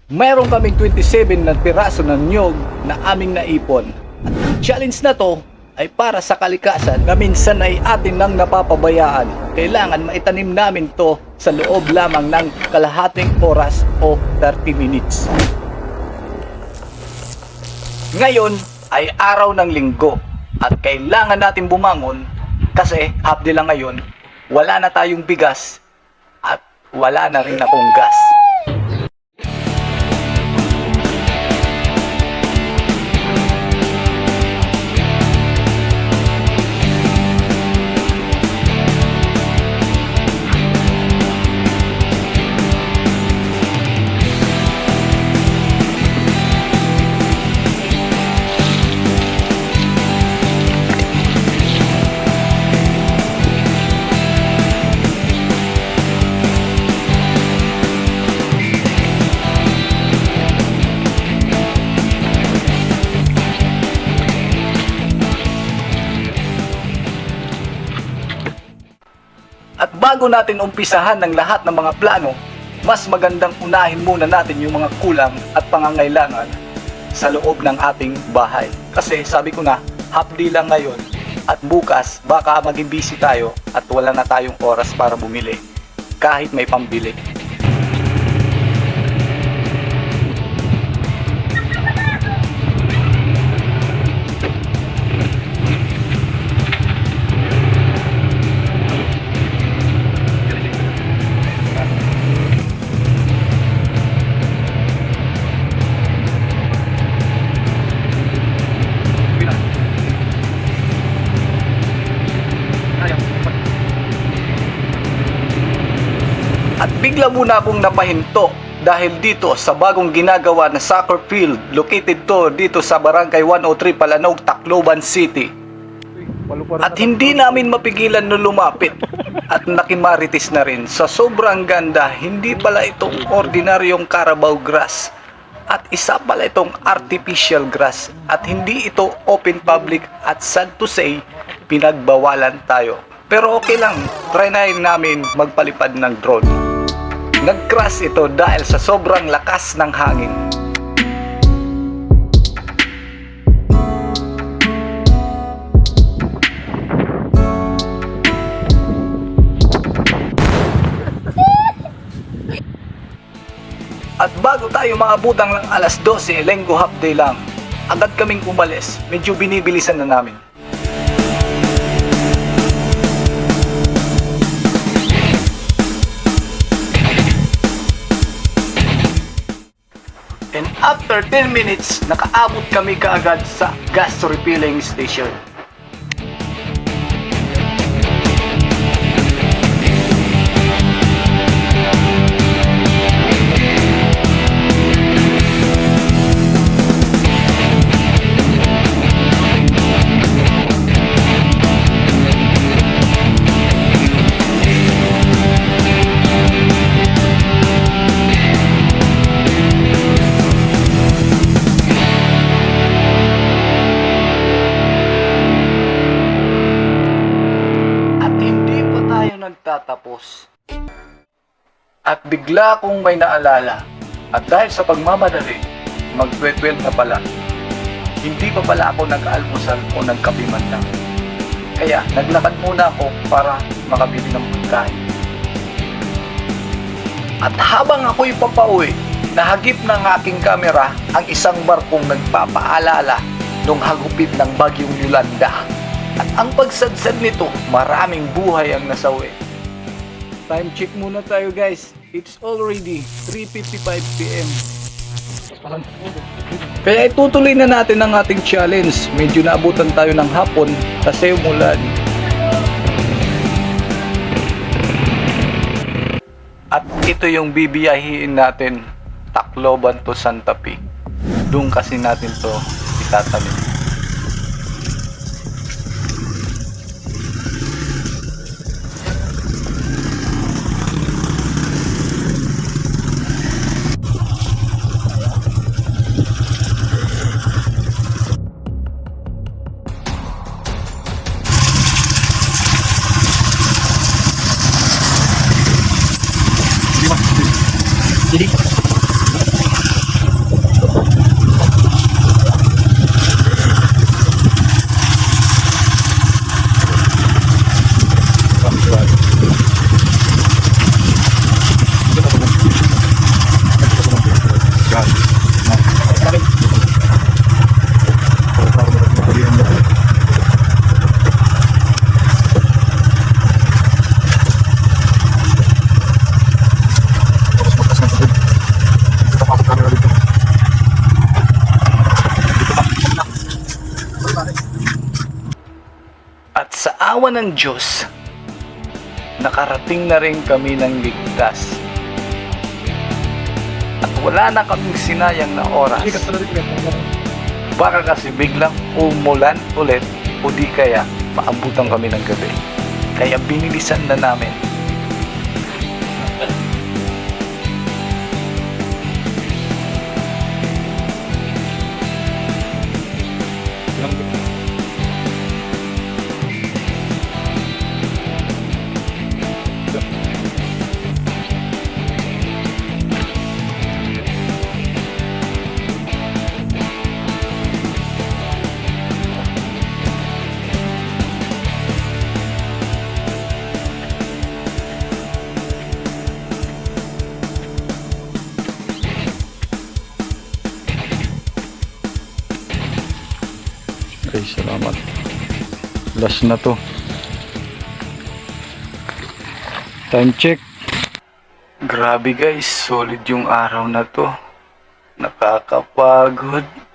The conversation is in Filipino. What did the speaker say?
Mayroon kaming 27 na piraso ng niyog na aming naipon. At ang challenge na to ay para sa kalikasan na minsan ay atin nang napapabayaan. Kailangan maitanim namin to sa loob lamang ng kalahating oras o 30 minutes. Ngayon ay araw ng linggo at kailangan natin bumangon kasi half day lang ngayon, wala na tayong bigas at wala na rin akong gas. At bago natin umpisahan ng lahat ng mga plano, mas magandang unahin muna natin yung mga kulang at pangangailangan sa loob ng ating bahay. Kasi sabi ko na, half day lang ngayon at bukas baka maging busy tayo at wala na tayong oras para bumili kahit may pambili. At bigla muna akong napahinto dahil dito sa bagong ginagawa na soccer field located to dito sa Barangay 103 Palanog, Tacloban City. At hindi namin mapigilan na lumapit at nakimarites na rin. Sa sobrang ganda, hindi pala itong ordinaryong Carabao grass at isa pala itong artificial grass at hindi ito open public at sad to say, pinagbawalan tayo. Pero okay lang, try na namin magpalipad ng drone. Nag-crash ito dahil sa sobrang lakas ng hangin. At bago tayo maabutang ng alas 12, lenggo half day lang, agad kaming umalis, medyo binibilisan na namin. And after 10 minutes, nakaabot kami kaagad sa gas refilling station. Nagtatapos. At bigla akong may naalala at dahil sa pagmamadali, mag-12 na pala. Hindi pa pala ako nag-almusal o nagkape man lang. Kaya naglakad muna ako para makabili ng pagkain. At habang ako'y papauwi, nahagip ng aking kamera ang isang barkong nagpapaalala nung hagupit ng bagyong Yolanda. At ang pagsadsad nito, maraming buhay ang nasawi. Time check muna tayo guys. It's already 3:55 PM. Kaya itutuloy na natin ang ating challenge. Medyo naabutan tayo ng hapon kasi umulan. At ito yung bibiyahiin natin, Tacloban to Santa Fe. Doon kasi natin to itatanim. Jadi awa ng Diyos, nakarating na rin kami ng ligtas. At wala na kaming sinayang na oras. Baka kasi biglang umulan ulit o di kaya maabutan kami ng gabi. Kaya binilisan na namin. Okay, salamat. Last na to. Time check. Grabe guys, solid yung araw na to. Nakakapagod.